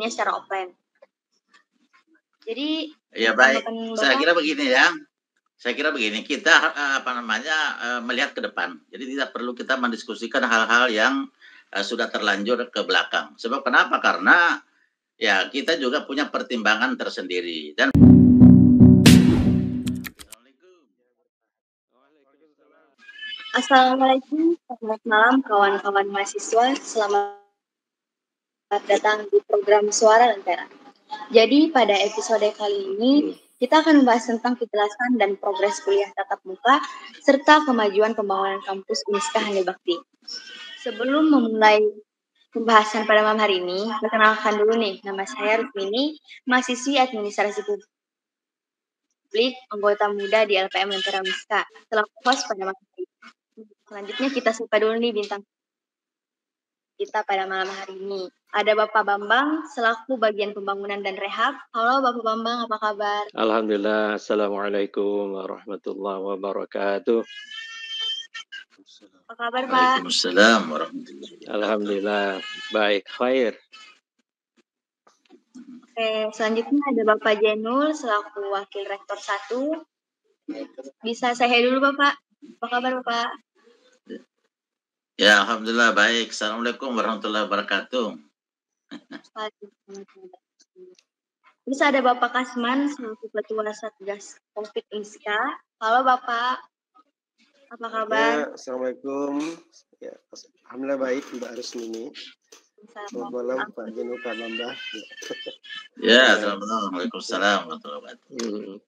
secara offline. Jadi ya baik, saya kira begini, kita melihat ke depan. Jadi tidak perlu kita mendiskusikan hal-hal yang sudah terlanjur ke belakang. Sebab kenapa? Karena ya kita juga punya pertimbangan tersendiri. Dan Assalamualaikum, selamat malam kawan-kawan mahasiswa. Selamat datang di program Suara Lentera. Jadi pada episode kali ini kita akan membahas tentang kejelasan dan progres kuliah tatap muka serta kemajuan pembangunan kampus Uniska Handibakti. Sebelum memulai pembahasan pada malam hari ini, perkenalkan dulu nih, nama saya Rukmini, mahasiswi administrasi publik, anggota muda di LPM Lentera Uniska. Selaku host pada malam hari ini. Selanjutnya kita sapa dulu nih bintang kita pada malam hari ini. Ada Bapak Bambang selaku bagian pembangunan dan rehab. Halo Bapak Bambang, apa kabar? Alhamdulillah, Assalamualaikum warahmatullahi wabarakatuh. Apa kabar Pak? Waalaikumsalam warahmatullahi wabarakatuh. Alhamdulillah, baik, khair. Oke, selanjutnya ada Bapak Jenul selaku wakil rektor 1. Bisa saya dulu Bapak. Apa kabar Bapak? Ya, Alhamdulillah baik. Assalamualaikum warahmatullahi wabarakatuh. Terus ada Bapak Kasman selaku Ketua Satgas Covid Uniska. Halo Bapak, apa kabar? Ya, Assalamualaikum. Ya, Alhamdulillah baik Mbak Rusmini. Selamat malam Pak Jenul, Pak Bambang. Ya, Assalamualaikum warahmatullahi wabarakatuh.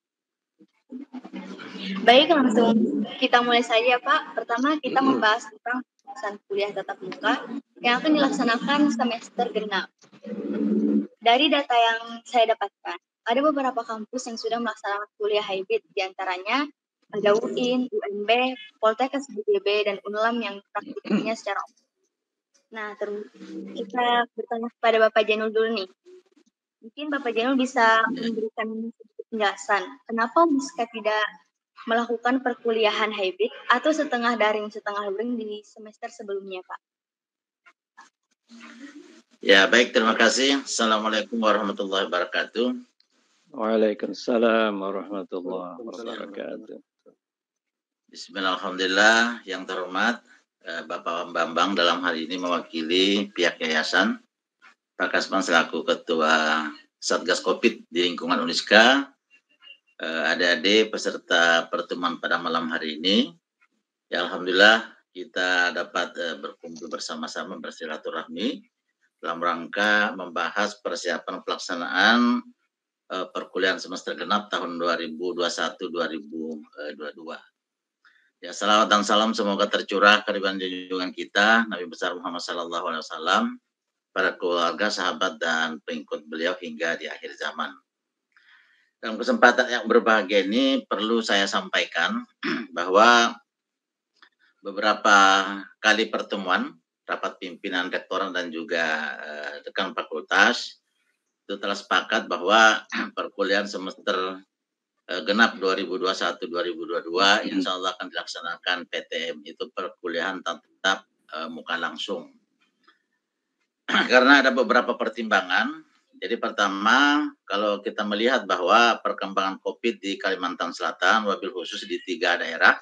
Baik, langsung kita mulai saja Pak. Pertama kita membahas tentang pelaksanaan kuliah tatap muka yang akan dilaksanakan semester genap. Dari data yang saya dapatkan, ada beberapa kampus yang sudah melaksanakan kuliah hybrid, diantaranya ada UIN, UNB, Poltekkes BDB, dan UNLAM yang praktiknya secara online. Nah, terus kita bertanya kepada Bapak Jenul dulu nih. Mungkin Bapak Jenul bisa memberikan sedikit penjelasan, kenapa Uniska tidak melakukan perkuliahan hybrid atau setengah daring, setengah luring di semester sebelumnya, Pak? Ya, baik, terima kasih. Assalamualaikum warahmatullahi wabarakatuh. Waalaikumsalam warahmatullahi wabarakatuh. Bismillahirrahmanirrahim. Yang terhormat Bapak Bambang dalam hal ini mewakili pihak yayasan, Pak Kasman selaku Ketua Satgas Covid di lingkungan Uniska, adik-adik peserta pertemuan pada malam hari ini. Ya, Alhamdulillah kita dapat berkumpul bersama-sama bersilaturahmi dalam rangka membahas persiapan pelaksanaan perkuliahan semester genap tahun 2021-2022. Ya, salawat dan salam semoga tercurah kehadiran junjungan kita Nabi besar Muhammad SAW, para keluarga, sahabat dan pengikut beliau hingga di akhir zaman. Dalam kesempatan yang berbahagia ini perlu saya sampaikan bahwa beberapa kali pertemuan rapat pimpinan rektorat dan juga dekan fakultas itu telah sepakat bahwa perkuliahan semester genap 2021-2022 insya Allah akan dilaksanakan PTM, itu perkuliahan tatap muka langsung. Karena ada beberapa pertimbangan. Jadi pertama, kalau kita melihat bahwa perkembangan COVID di Kalimantan Selatan, wabil khusus di 3 daerah,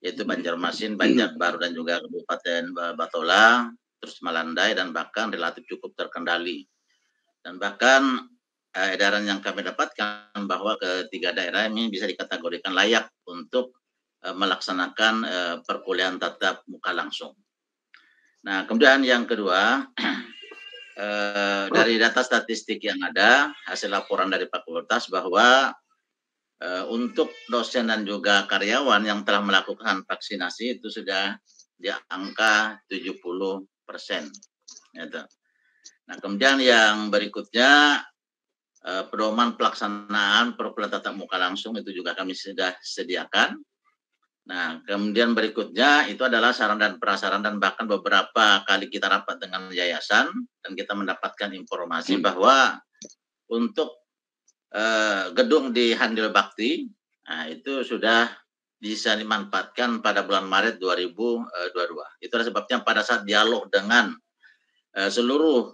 yaitu Banjarmasin, Banjarbaru, dan juga Kabupaten Batola, terus melandai dan bahkan relatif cukup terkendali. Dan bahkan edaran yang kami dapatkan bahwa ketiga daerah ini bisa dikategorikan layak untuk melaksanakan perkuliahan tatap muka langsung. Nah, kemudian yang kedua, dari data statistik yang ada, hasil laporan dari fakultas bahwa untuk dosen dan juga karyawan yang telah melakukan vaksinasi itu sudah di angka 70%. Gitu. Nah, kemudian yang berikutnya, pedoman pelaksanaan perkuliahan tatap muka langsung itu juga kami sudah sediakan. Nah, kemudian berikutnya itu adalah saran dan prasyaran, dan bahkan beberapa kali kita rapat dengan yayasan dan kita mendapatkan informasi bahwa untuk gedung di Handil Bakti, nah, itu sudah bisa dimanfaatkan pada bulan Maret 2022. Itulah sebabnya pada saat dialog dengan seluruh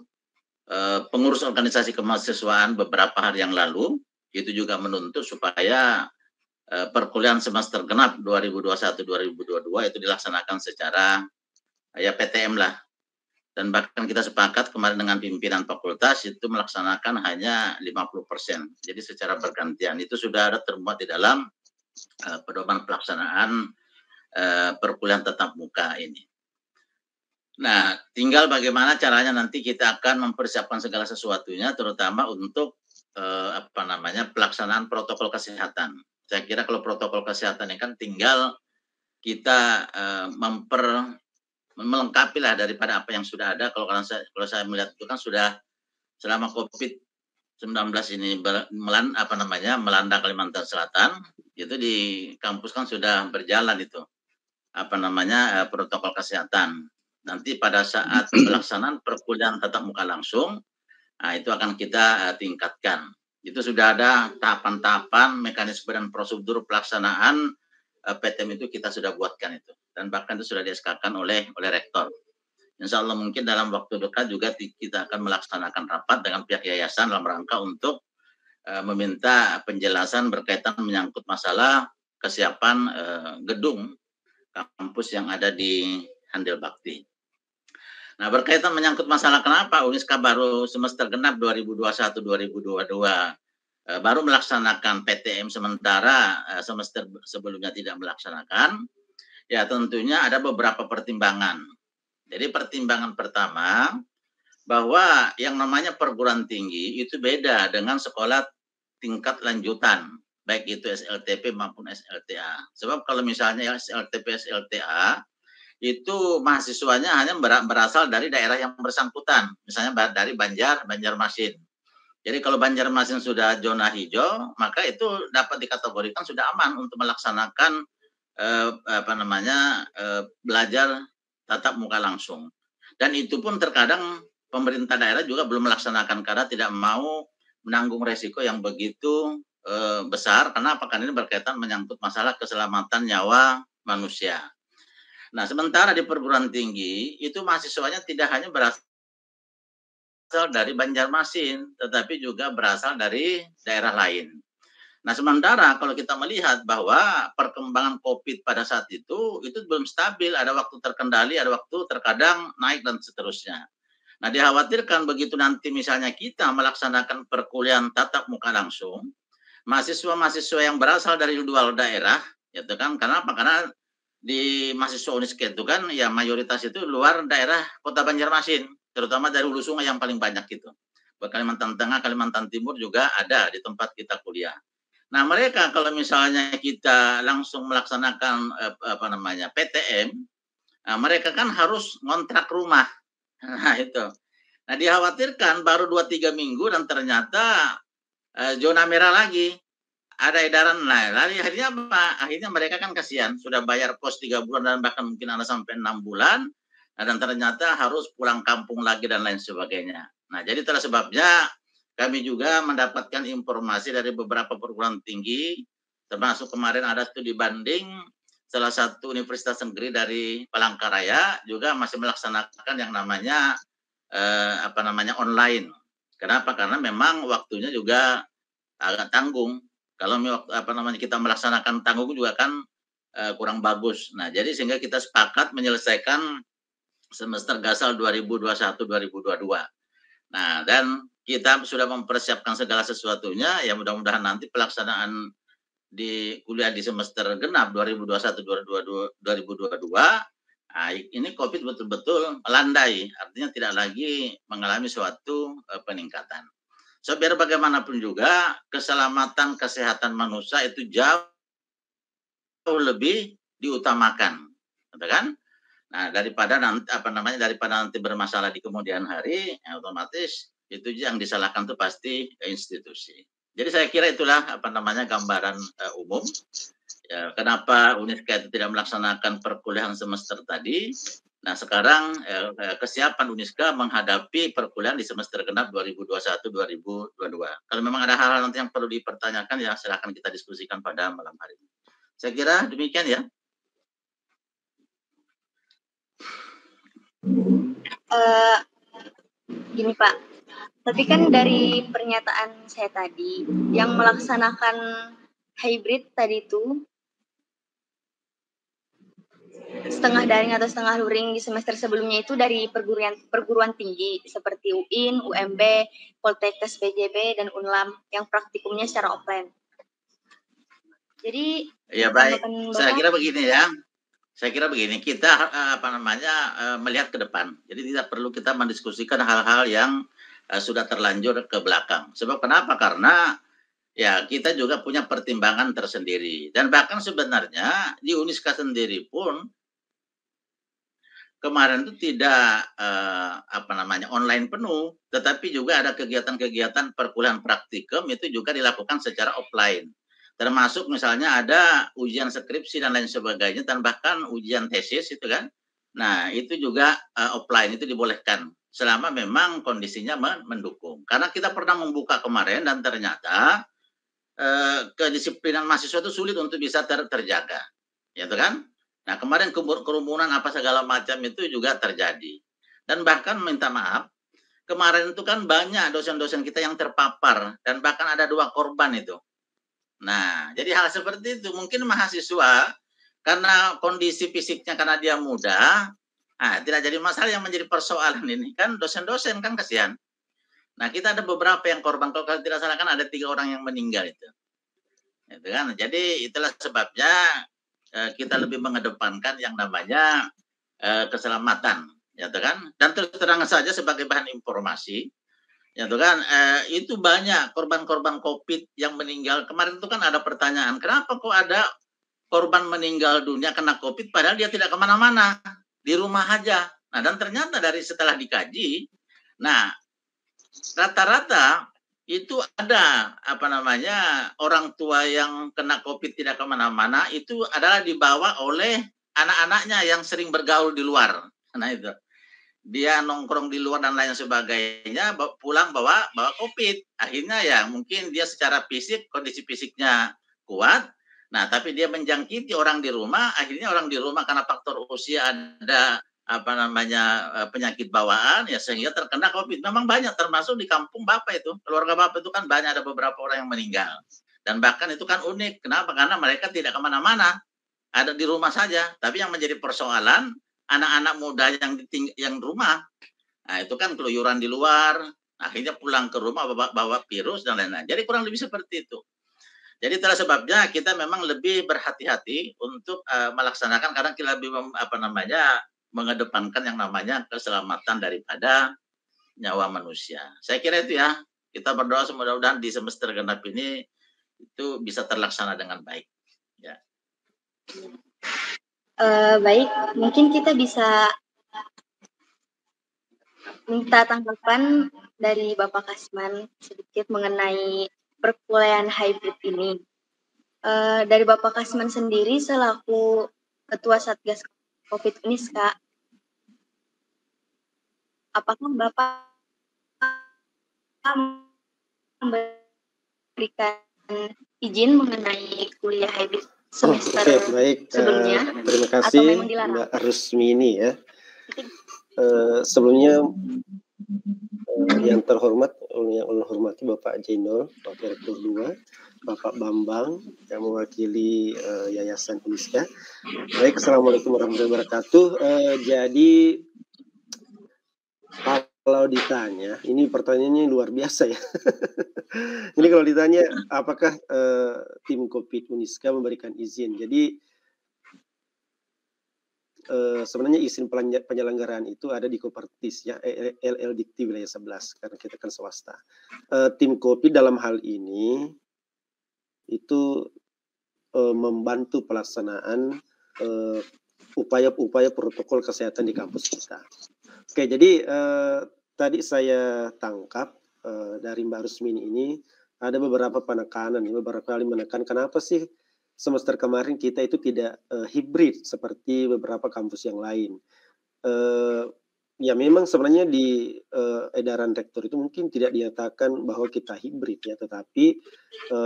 pengurus organisasi kemahasiswaan beberapa hari yang lalu itu juga menuntut supaya perkuliahan semester genap 2021-2022 itu dilaksanakan secara ya PTM lah. Dan bahkan kita sepakat kemarin dengan pimpinan fakultas itu melaksanakan hanya 50%. Jadi secara bergantian itu sudah ada termuat di dalam pedoman pelaksanaan perkuliahan tatap muka ini. Nah, tinggal bagaimana caranya nanti kita akan mempersiapkan segala sesuatunya, terutama untuk pelaksanaan protokol kesehatan. Saya kira kalau protokol kesehatan ini kan tinggal kita melengkapi lah daripada apa yang sudah ada. Kalau saya melihat itu kan sudah selama COVID-19 ini melanda Kalimantan Selatan, itu di kampus kan sudah berjalan itu protokol kesehatan. Nanti pada saat pelaksanaan perkuliahan tatap muka langsung, itu akan kita tingkatkan. Itu sudah ada tahapan-tahapan, mekanisme dan prosedur pelaksanaan PTM itu kita sudah buatkan itu. Dan bahkan itu sudah di-SK-kan oleh rektor. Insya Allah mungkin dalam waktu dekat juga kita akan melaksanakan rapat dengan pihak yayasan dalam rangka untuk meminta penjelasan berkaitan menyangkut masalah kesiapan gedung kampus yang ada di Handil Bakti. Nah, berkaitan menyangkut masalah kenapa Uniska baru semester genap 2021-2022 baru melaksanakan PTM sementara semester sebelumnya tidak melaksanakan, ya tentunya ada beberapa pertimbangan. Jadi pertimbangan pertama, bahwa yang namanya perguruan tinggi itu beda dengan sekolah tingkat lanjutan, baik itu SLTP maupun SLTA. Sebab kalau misalnya SLTP, SLTA, itu mahasiswanya hanya berasal dari daerah yang bersangkutan, misalnya dari Banjarmasin. Jadi kalau Banjarmasin sudah zona hijau, maka itu dapat dikategorikan sudah aman untuk melaksanakan belajar tatap muka langsung. Dan itu pun terkadang pemerintah daerah juga belum melaksanakan karena tidak mau menanggung resiko yang begitu besar. Kenapa? Karena ini berkaitan menyangkut masalah keselamatan nyawa manusia. Nah, sementara di perguruan tinggi itu mahasiswanya tidak hanya berasal dari Banjarmasin, tetapi juga berasal dari daerah lain. Nah, sementara kalau kita melihat bahwa perkembangan COVID pada saat itu belum stabil, ada waktu terkendali, ada waktu terkadang naik dan seterusnya. Nah, dikhawatirkan begitu nanti misalnya kita melaksanakan perkuliahan tatap muka langsung, mahasiswa-mahasiswa yang berasal dari dua daerah, itu kan kenapa? Karena di mahasiswa Uniska itu kan ya mayoritas itu luar daerah Kota Banjarmasin, terutama dari hulu sungai yang paling banyak itu. Kalimantan Tengah, Kalimantan Timur juga ada di tempat kita kuliah. Nah, mereka kalau misalnya kita langsung melaksanakan PTM, mereka kan harus ngontrak rumah. Nah, itu. Nah, dikhawatirkan baru 2-3 minggu dan ternyata zona merah lagi. Ada edaran lain. Akhirnya apa? Akhirnya mereka kan kasihan, sudah bayar kos 3 bulan dan bahkan mungkin ada sampai 6 bulan, dan ternyata harus pulang kampung lagi dan lain sebagainya. Nah, jadi itulah sebabnya kami juga mendapatkan informasi dari beberapa perguruan tinggi, termasuk kemarin ada studi banding salah satu universitas negeri dari Palangkaraya juga masih melaksanakan yang namanya online. Kenapa? Karena memang waktunya juga agak tanggung. Kalau kita melaksanakan tanggung juga kan kurang bagus. Nah, jadi sehingga kita sepakat menyelesaikan semester gasal 2021-2022. Nah, dan kita sudah mempersiapkan segala sesuatunya, ya mudah-mudahan nanti pelaksanaan di kuliah di semester genap 2021-2022, nah, ini COVID betul-betul melandai, artinya tidak lagi mengalami suatu peningkatan. So, biar bagaimanapun juga keselamatan kesehatan manusia itu jauh lebih diutamakan, kan? Nah, daripada nanti bermasalah di kemudian hari, ya otomatis itu yang disalahkan itu pasti institusi. Jadi saya kira itulah gambaran umum. Ya, kenapa Uniska itu tidak melaksanakan perkuliahan semester tadi. Nah, sekarang kesiapan Uniska menghadapi perkuliahan di semester genap 2021-2022. Kalau memang ada hal-hal nanti yang perlu dipertanyakan, ya silakan kita diskusikan pada malam hari ini. Saya kira demikian ya. Gini Pak, Tapi kan dari pernyataan saya tadi, yang melaksanakan hybrid tadi itu setengah daring atau setengah luring di semester sebelumnya itu dari perguruan tinggi seperti UIN, UMB, Poltekkes BJB, dan UNLAM yang praktikumnya secara offline. Jadi ya baik, saya kira begini ya. Saya kira begini, kita melihat ke depan. Jadi tidak perlu kita mendiskusikan hal-hal yang sudah terlanjur ke belakang. Sebab kenapa? Karena ya kita juga punya pertimbangan tersendiri. Dan bahkan sebenarnya di Uniska sendiri pun kemarin itu tidak online penuh, tetapi juga ada kegiatan-kegiatan perkuliahan praktikum itu juga dilakukan secara offline. Termasuk misalnya ada ujian skripsi dan lain sebagainya, dan bahkan ujian tesis itu kan. Nah, itu juga offline, itu dibolehkan selama memang kondisinya mendukung. Karena kita pernah membuka kemarin dan ternyata kedisiplinan mahasiswa itu sulit untuk bisa terjaga. Ya kan? Nah, kemarin kerumunan apa segala macam itu juga terjadi. Dan bahkan minta maaf, kemarin itu kan banyak dosen-dosen kita yang terpapar dan bahkan ada 2 korban itu. Nah, jadi hal seperti itu mungkin mahasiswa karena kondisi fisiknya karena dia muda, tidak jadi masalah. Yang menjadi persoalan ini kan dosen-dosen kan kasihan. Nah, kita ada beberapa yang korban. Kalau tidak salah kan ada 3 orang yang meninggal itu. Itu kan. Jadi itulah sebabnya kita lebih mengedepankan yang namanya keselamatan, ya kan? Dan terus terang saja sebagai bahan informasi, ya kan, itu banyak korban-korban COVID yang meninggal. Kemarin itu kan ada pertanyaan, kenapa kok ada korban meninggal dunia kena COVID padahal dia tidak kemana-mana, di rumah aja. Nah, dan ternyata dari setelah dikaji, nah rata-rata itu ada orang tua yang kena COVID tidak kemana-mana itu adalah dibawa oleh anak-anaknya yang sering bergaul di luar. Nah itu dia nongkrong di luar dan lain sebagainya, pulang bawa COVID. Akhirnya ya mungkin dia secara fisik, kondisi fisiknya kuat, nah tapi dia menjangkiti orang di rumah. Akhirnya orang di rumah karena faktor usia ada penyakit bawaan ya sehingga terkena COVID. Memang banyak, termasuk di kampung Bapak itu, keluarga Bapak itu kan banyak, ada beberapa orang yang meninggal. Dan bahkan itu kan unik. Kenapa? Karena mereka tidak kemana-mana, ada di rumah saja. Tapi yang menjadi persoalan anak-anak muda yang rumah, nah itu kan keluyuran di luar, akhirnya pulang ke rumah bawa virus dan lain-lain. Jadi kurang lebih seperti itu. Jadi itulah sebabnya kita memang lebih berhati-hati untuk melaksanakan, karena kita lebih mengedepankan yang namanya keselamatan daripada nyawa manusia. Saya kira itu ya. Kita berdoa mudah-mudahan di semester genap ini itu bisa terlaksana dengan baik. Ya. Baik, mungkin kita bisa minta tanggapan dari Bapak Kasman sedikit mengenai perkuliahan hybrid ini. Dari Bapak Kasman sendiri selaku Ketua Satgas COVID Uniska, apakah Bapak memberikan izin mengenai kuliah hybrid semester baik. sebelumnya? Terima kasih Mbak Rusmini ya. Sebelumnya yang terhormat, yang hormati Bapak Jainul, Wakil Rektor 2, Bapak Bambang yang mewakili Yayasan Uniska. Baik, Assalamualaikum warahmatullahi wabarakatuh. Jadi kalau ditanya, ini pertanyaannya luar biasa ya. Ini kalau ditanya apakah tim COVID Uniska memberikan izin. Jadi sebenarnya izin penyelenggaraan itu ada di Kopertis ya, LL Dikti wilayah 11 karena kita kan swasta. Tim COVID dalam hal ini itu membantu pelaksanaan upaya-upaya protokol kesehatan di kampus kita. Oke, jadi tadi saya tangkap dari Mbak Rusmini ini ada beberapa penekanan, beberapa kali menekan kenapa sih semester kemarin kita itu tidak hibrid seperti beberapa kampus yang lain. Ya memang sebenarnya di edaran rektor itu mungkin tidak dinyatakan bahwa kita hibrid ya, tetapi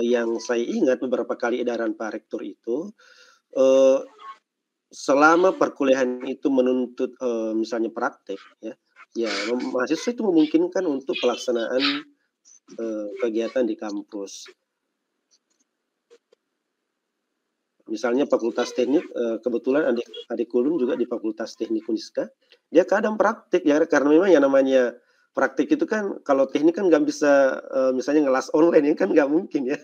yang saya ingat beberapa kali edaran Pak Rektor itu selama perkuliahan itu menuntut misalnya praktek ya, ya mahasiswa itu memungkinkan untuk pelaksanaan kegiatan di kampus. Misalnya Fakultas Teknik, kebetulan adik ulun juga di Fakultas Teknik Uniska, dia kadang praktik ya, karena memang yang namanya praktik itu kan kalau teknik kan nggak bisa misalnya ngelas online ini kan nggak mungkin ya.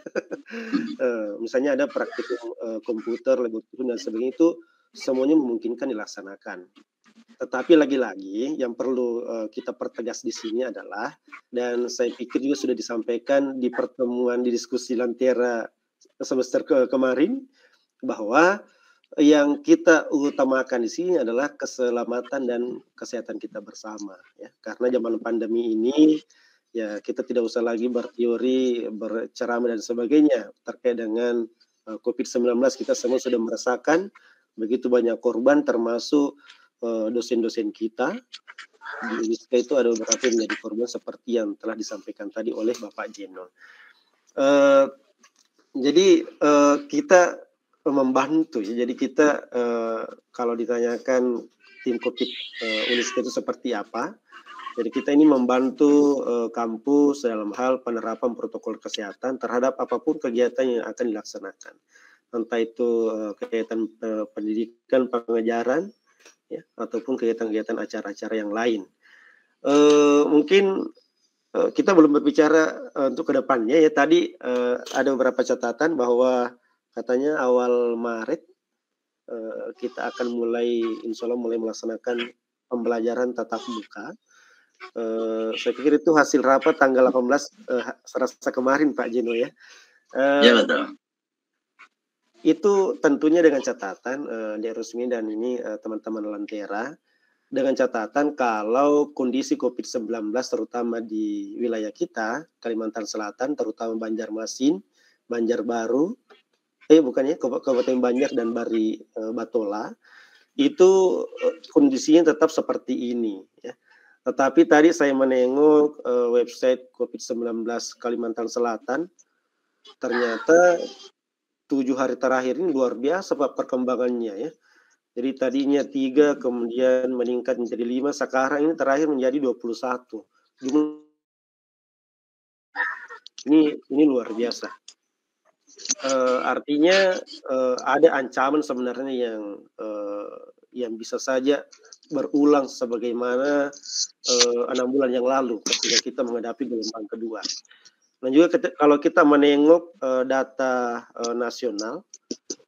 Misalnya ada praktikum komputer, laboratorium dan sebagainya itu semuanya memungkinkan dilaksanakan. Tetapi lagi-lagi yang perlu kita pertegas di sini adalah, dan saya pikir juga sudah disampaikan di pertemuan di diskusi Lantera semester kemarin, bahwa yang kita utamakan di sini adalah keselamatan dan kesehatan kita bersama ya. Karena zaman pandemi ini ya kita tidak usah lagi berteori, berceramah dan sebagainya terkait dengan COVID-19. Kita semua sudah merasakan begitu banyak korban, termasuk dosen-dosen kita di Uniska itu ada beberapa yang menjadi korban seperti yang telah disampaikan tadi oleh Bapak Jeno. Jadi kita membantu ya. Jadi kita kalau ditanyakan tim COVID Uniska itu seperti apa, jadi kita ini membantu kampus dalam hal penerapan protokol kesehatan terhadap apapun kegiatan yang akan dilaksanakan, entah itu kegiatan pendidikan, pengajaran, ya, ataupun kegiatan-kegiatan acara-acara yang lain. Mungkin kita belum berbicara untuk kedepannya ya. Tadi ada beberapa catatan bahwa katanya awal Maret kita akan mulai, insya Allah mulai melaksanakan pembelajaran tatap muka. Saya pikir itu hasil rapat tanggal 18 Selasa kemarin Pak Jeno ya. Ya betul. Itu tentunya dengan catatan Dek Rusmi dan ini teman-teman Lantera, dengan catatan kalau kondisi COVID-19 terutama di wilayah kita, Kalimantan Selatan, terutama Banjarmasin, Banjarbaru, Kabupaten Banjar dan Bari Batola, itu kondisinya tetap seperti ini ya. Tetapi tadi saya menengok website COVID-19 Kalimantan Selatan, ternyata 7 hari terakhir ini luar biasa Pak perkembangannya ya. Jadi tadinya 3, kemudian meningkat menjadi 5, sekarang ini terakhir menjadi 21. Ini luar biasa. Artinya ada ancaman sebenarnya yang bisa saja berulang sebagaimana 6 bulan yang lalu ketika kita menghadapi gelombang kedua. Dan juga kalau kita menengok data nasional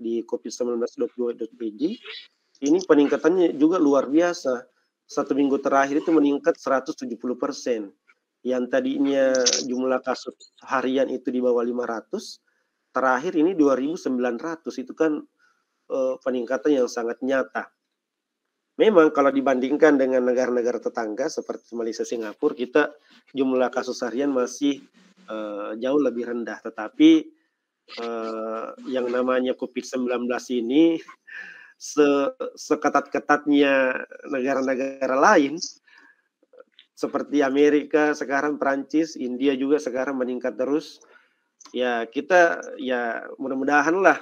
di covid19.go.id, ini peningkatannya juga luar biasa. 1 minggu terakhir itu meningkat 170%. Yang tadinya jumlah kasus harian itu di bawah 500, terakhir ini 2.900. Itu kan peningkatan yang sangat nyata. Memang kalau dibandingkan dengan negara-negara tetangga seperti Malaysia, Singapura, kita jumlah kasus harian masih jauh lebih rendah. Tetapi yang namanya COVID-19 ini seketat-ketatnya negara-negara lain seperti Amerika, sekarang Prancis, India juga sekarang meningkat terus. Ya kita ya mudah-mudahan lah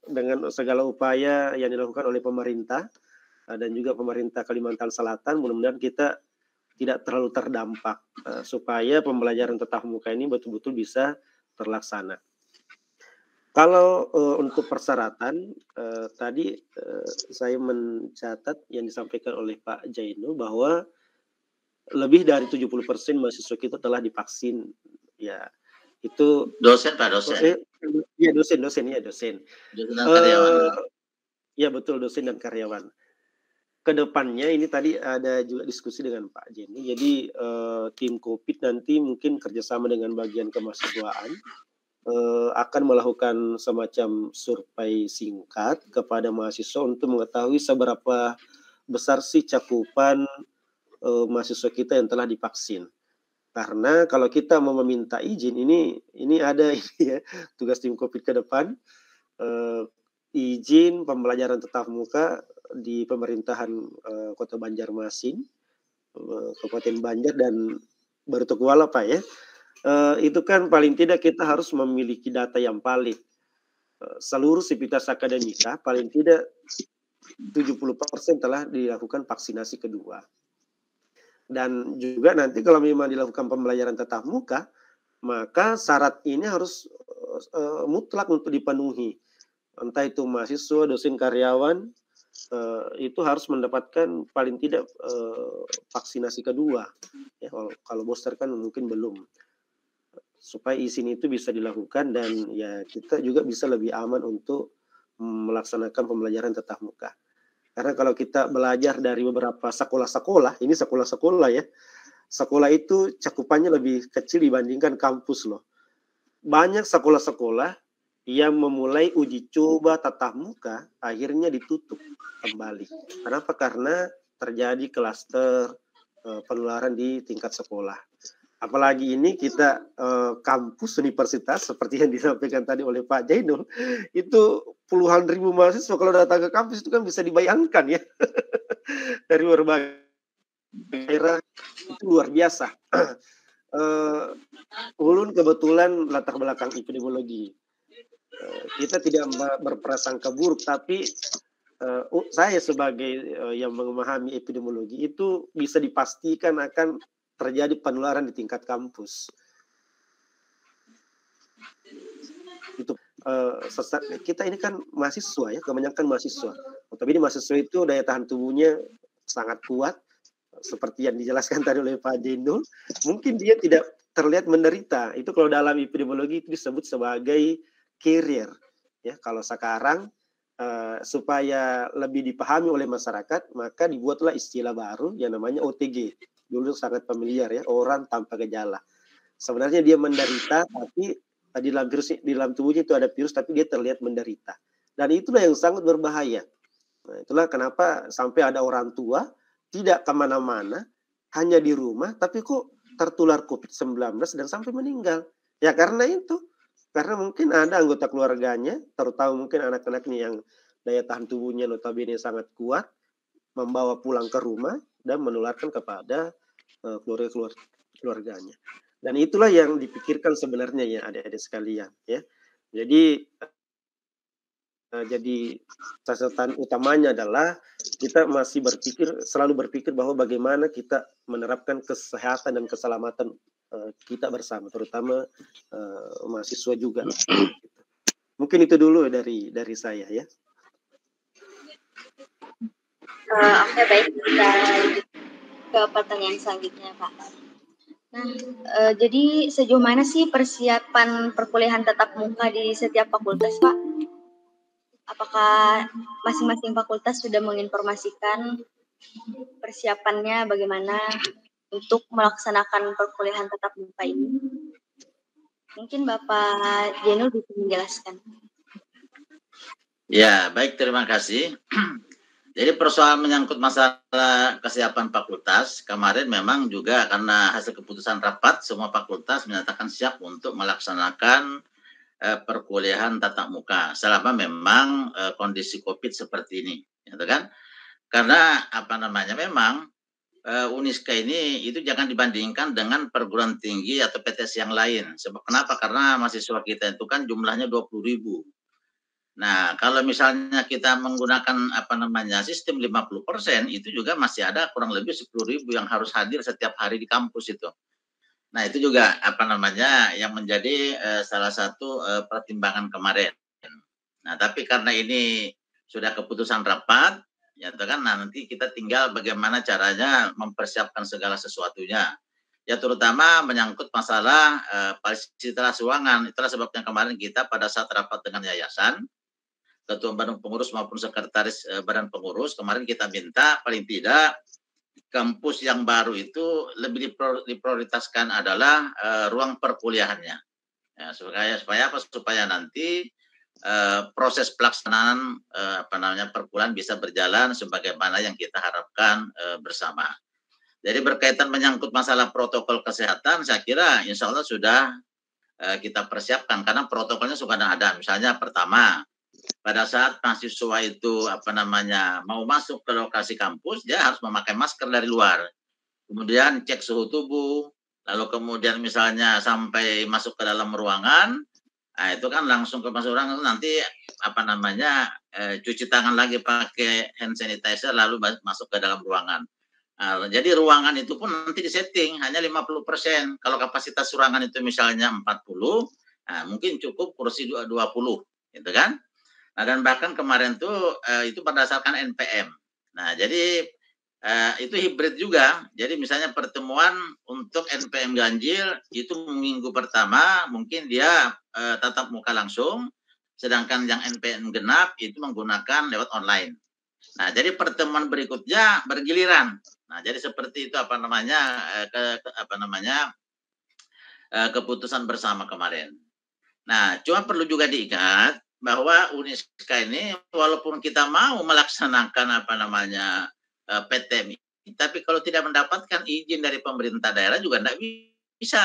dengan segala upaya yang dilakukan oleh pemerintah dan juga pemerintah Kalimantan Selatan, mudah-mudahan kita tidak terlalu terdampak supaya pembelajaran tatap muka ini betul-betul bisa terlaksana. Kalau untuk persyaratan tadi saya mencatat yang disampaikan oleh Pak Jainu bahwa lebih dari 70% mahasiswa kita telah divaksin. Ya, itu dosen Pak, dosen. Iya dosen ya dosen. Dosen dan karyawan. Ya betul, dosen dan karyawan. Kedepannya ini tadi ada juga diskusi dengan Pak Jenny. Jadi tim COVID nanti mungkin kerjasama dengan bagian kemahasiswaan akan melakukan semacam survei singkat kepada mahasiswa untuk mengetahui seberapa besar sih cakupan mahasiswa kita yang telah divaksin. Karena kalau kita mau meminta izin, ini ada ini ya, tugas tim COVID ke depan, izin pembelajaran tatap muka di pemerintahan Kota Banjarmasin, Kabupaten Banjar dan Baru-Tokuala Pak ya. Itu kan paling tidak kita harus memiliki data yang valid. Seluruh sivitas akademika paling tidak 70% telah dilakukan vaksinasi kedua. Dan juga nanti kalau memang dilakukan pembelajaran tatap muka, maka syarat ini harus mutlak untuk dipenuhi. Entah itu mahasiswa, dosen, karyawan, itu harus mendapatkan paling tidak vaksinasi kedua. Ya, kalau booster kan mungkin belum. Supaya izin itu bisa dilakukan dan ya kita juga bisa lebih aman untuk melaksanakan pembelajaran tatap muka. Karena kalau kita belajar dari beberapa sekolah-sekolah, ini sekolah-sekolah ya, sekolah itu cakupannya lebih kecil dibandingkan kampus loh. Banyak sekolah-sekolah yang memulai uji coba tatap muka, akhirnya ditutup kembali. Kenapa? Karena terjadi klaster penularan di tingkat sekolah. Apalagi ini kita kampus universitas seperti yang disampaikan tadi oleh Pak Jainul, itu puluhan ribu mahasiswa kalau datang ke kampus itu kan bisa dibayangkan ya dari berbagai daerah, itu luar biasa. Ulun kebetulan latar belakang epidemiologi. Kita tidak berprasangka buruk, tapi saya sebagai yang memahami epidemiologi itu bisa dipastikan akan terjadi penularan di tingkat kampus. Itu kita ini kan mahasiswa ya, kebanyakan mahasiswa. Tapi ini mahasiswa itu daya tahan tubuhnya sangat kuat, seperti yang dijelaskan tadi oleh Pak Jainul. Mungkin dia tidak terlihat menderita. Itu kalau dalam epidemiologi itu disebut sebagai carrier. Ya, kalau sekarang supaya lebih dipahami oleh masyarakat, maka dibuatlah istilah baru yang namanya OTG. Dulu sangat familiar ya, orang tanpa gejala. Sebenarnya dia menderita, tapi di dalam tubuhnya itu ada virus, tapi dia terlihat menderita. Dan itulah yang sangat berbahaya. Nah, itulah kenapa sampai ada orang tua tidak kemana-mana, hanya di rumah, tapi kok tertular COVID-19 dan sampai meninggal. Ya karena itu. Karena mungkin ada anggota keluarganya, terutama mungkin anak-anaknya yang daya tahan tubuhnya notabene sangat kuat, membawa pulang ke rumah dan menularkan kepada keluarganya. Dan itulah yang dipikirkan sebenarnya ya adik-adik sekalian ya. Jadi catatan utamanya adalah kita masih selalu berpikir bahwa bagaimana kita menerapkan kesehatan dan keselamatan kita bersama, terutama mahasiswa juga. Mungkin itu dulu dari saya ya. Oke, baik, kita ke pertanyaan selanjutnya Pak. Nah, jadi sejauh mana sih persiapan perkuliahan tatap muka di setiap fakultas Pak? Apakah masing-masing fakultas sudah menginformasikan persiapannya bagaimana untuk melaksanakan perkuliahan tatap muka ini? Mungkin Bapak Jainul bisa menjelaskan. Ya, baik, terima kasih. Jadi persoalan menyangkut masalah kesiapan fakultas, kemarin memang juga karena hasil keputusan rapat, semua fakultas menyatakan siap untuk melaksanakan perkuliahan tatap muka selama memang kondisi COVID seperti ini, gitu kan? Karena memang Uniska ini itu jangan dibandingkan dengan perguruan tinggi atau PTS yang lain. Sebab kenapa? Karena mahasiswa kita itu kan jumlahnya 20.000. Nah, kalau misalnya kita menggunakan sistem 50%, itu juga masih ada kurang lebih 10.000 yang harus hadir setiap hari di kampus itu. Nah, itu juga yang menjadi salah satu pertimbangan kemarin. Nah, tapi karena ini sudah keputusan rapat, ya kan, nanti kita tinggal bagaimana caranya mempersiapkan segala sesuatunya. Ya, terutama menyangkut masalah fasilitas ruangan. Itulah sebabnya kemarin kita pada saat rapat dengan yayasan, Ketua Badan Pengurus maupun Sekretaris Badan Pengurus, kemarin kita minta paling tidak kampus yang baru itu lebih diprioritaskan adalah ruang perkuliahannya. Ya, supaya nanti proses pelaksanaan perkuliahan bisa berjalan sebagaimana yang kita harapkan bersama. Jadi berkaitan menyangkut masalah protokol kesehatan, saya kira insya Allah sudah kita persiapkan karena protokolnya sudah ada. Misalnya pertama, pada saat mahasiswa itu mau masuk ke lokasi kampus, dia harus memakai masker dari luar. Kemudian cek suhu tubuh, lalu kemudian misalnya sampai masuk ke dalam ruangan, nah itu kan langsung ke masuk ruangan, nanti cuci tangan lagi pakai hand sanitizer lalu masuk ke dalam ruangan. Jadi ruangan itu pun nanti disetting hanya 50%. Kalau kapasitas ruangan itu misalnya 40, mungkin cukup kursi 20, gitu kan? Nah, dan bahkan kemarin tuh itu berdasarkan NPM. Nah, jadi itu hibrid juga. Jadi misalnya pertemuan untuk NPM ganjil itu minggu pertama mungkin dia tatap muka langsung, sedangkan yang NPM genap itu menggunakan lewat online. Nah, jadi pertemuan berikutnya bergiliran. Nah, jadi seperti itu keputusan bersama kemarin. Nah, cuma perlu juga diingat bahwa Uniska ini walaupun kita mau melaksanakan PTM, tapi kalau tidak mendapatkan izin dari pemerintah daerah juga tidak bisa.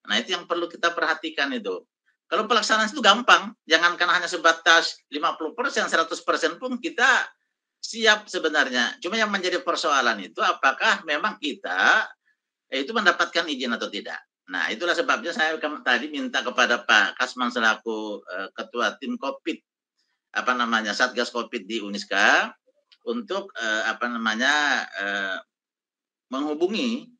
Nah, itu yang perlu kita perhatikan itu. Kalau pelaksanaan itu gampang, jangankan hanya sebatas 50%, 100% pun kita siap sebenarnya. Cuma yang menjadi persoalan itu apakah memang kita itu mendapatkan izin atau tidak. Nah, itulah sebabnya saya tadi minta kepada Pak Kasman selaku Ketua Tim COVID, Satgas COVID di Uniska untuk menghubungi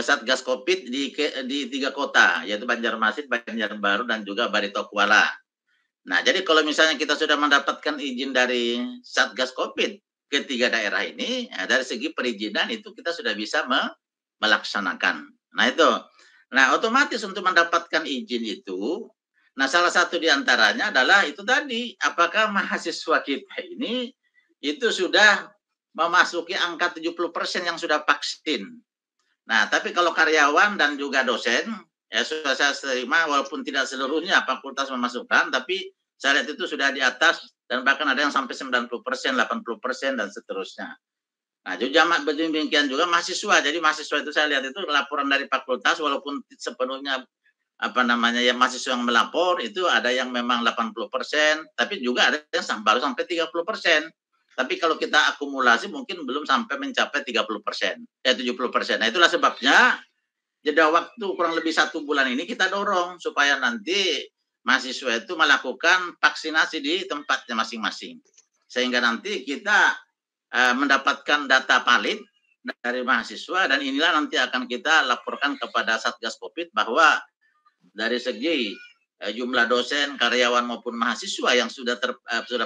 Satgas COVID di 3 kota, yaitu Banjarmasin, Banjarbaru, dan juga Baritokuala. Nah, jadi kalau misalnya kita sudah mendapatkan izin dari Satgas COVID ke 3 daerah ini, dari segi perizinan itu kita sudah bisa melaksanakan. Nah, itu. Nah, otomatis untuk mendapatkan izin itu, nah salah satu diantaranya adalah itu tadi, apakah mahasiswa kita ini itu sudah memasuki angka 70% yang sudah vaksin. Nah, tapi kalau karyawan dan juga dosen, ya sudah saya terima walaupun tidak seluruhnya fakultas memasukkan, tapi saya lihat itu sudah di atas dan bahkan ada yang sampai 90%, 80% dan seterusnya. Nah, juga demikian juga mahasiswa. Jadi mahasiswa itu saya lihat itu laporan dari fakultas walaupun sepenuhnya ya mahasiswa yang melapor itu ada yang memang 80%, tapi juga ada yang baru sampai 30%. Tapi kalau kita akumulasi mungkin belum sampai mencapai 30%, 70%. Nah, itulah sebabnya jeda waktu kurang lebih 1 bulan ini kita dorong supaya nanti mahasiswa itu melakukan vaksinasi di tempatnya masing-masing. Sehingga nanti kita mendapatkan data valid dari mahasiswa dan inilah nanti akan kita laporkan kepada Satgas COVID bahwa dari segi jumlah dosen, karyawan maupun mahasiswa yang sudah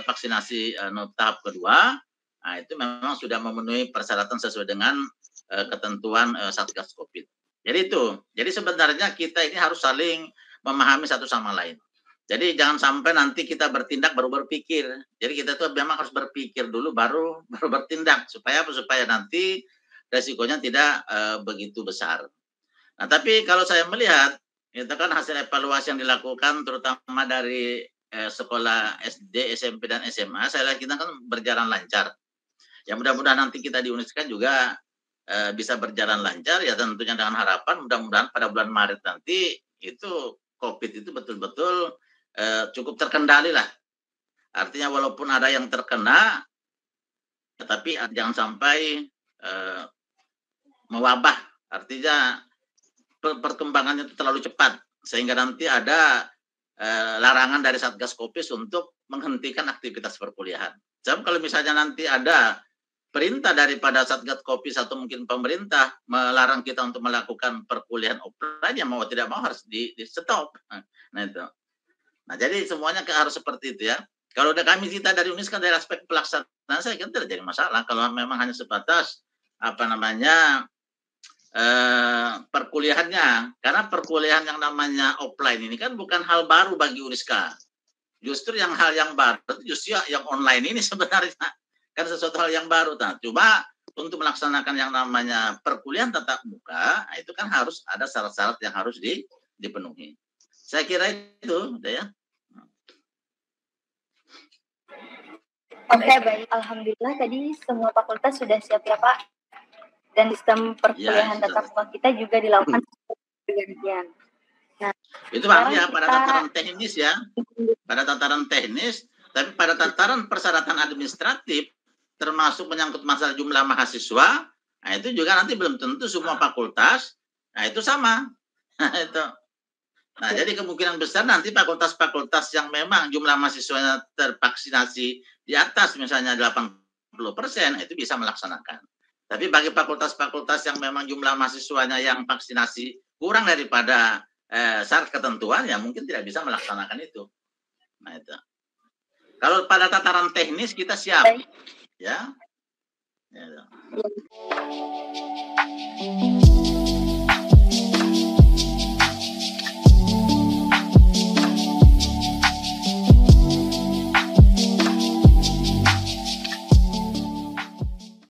vaksinasi tahap kedua, nah itu memang sudah memenuhi persyaratan sesuai dengan ketentuan Satgas COVID. Jadi itu. Jadi sebenarnya kita ini harus saling memahami satu sama lain. Jadi jangan sampai nanti kita bertindak baru berpikir. Jadi kita tuh memang harus berpikir dulu baru bertindak supaya nanti resikonya tidak begitu besar. Nah, tapi kalau saya melihat itu kan hasil evaluasi yang dilakukan terutama dari sekolah SD, SMP dan SMA, saya lihat kita kan berjalan lancar. Ya mudah-mudahan nanti kita di Uniska juga bisa berjalan lancar ya tentunya dengan harapan mudah-mudahan pada bulan Maret nanti itu COVID itu betul-betul cukup terkendali lah. Artinya walaupun ada yang terkena, tapi jangan sampai mewabah. Artinya perkembangannya itu terlalu cepat sehingga nanti ada larangan dari Satgas COVID untuk menghentikan aktivitas perkuliahan. Sebab kalau misalnya nanti ada perintah daripada Satgas COVID atau mungkin pemerintah melarang kita untuk melakukan perkuliahan offline, ya mau tidak mau harus di stop. Nah itu. Nah, jadi semuanya harus seperti itu ya. Kalau kita dari Uniska dari aspek pelaksanaan saya kira tidak jadi masalah kalau memang hanya sebatas perkuliahannya. Karena perkuliahan yang namanya offline ini kan bukan hal baru bagi Uniska. Justru hal yang baru justru yang online ini sebenarnya kan sesuatu hal yang baru. Nah, cuma untuk melaksanakan yang namanya perkuliahan tatap muka, itu kan harus ada syarat-syarat yang harus dipenuhi. Saya kira itu, ya. Oke, baik. Alhamdulillah tadi semua fakultas sudah siap ya, Pak. Dan sistem perkuliahan tatap muka kita juga dilakukan bergantian. Nah, itu artinya pada tataran teknis ya. Pada tataran teknis, tapi pada tataran persyaratan administratif, termasuk menyangkut masalah jumlah mahasiswa, nah itu juga nanti belum tentu semua fakultas, nah itu sama. Itu. Nah, jadi kemungkinan besar nanti fakultas-fakultas yang memang jumlah mahasiswanya tervaksinasi di atas misalnya 80%, itu bisa melaksanakan. Tapi bagi fakultas-fakultas yang memang jumlah mahasiswanya yang vaksinasi kurang daripada syarat ketentuan, ya mungkin tidak bisa melaksanakan itu. Nah itu. Kalau pada tataran teknis kita siap, ya. Ya.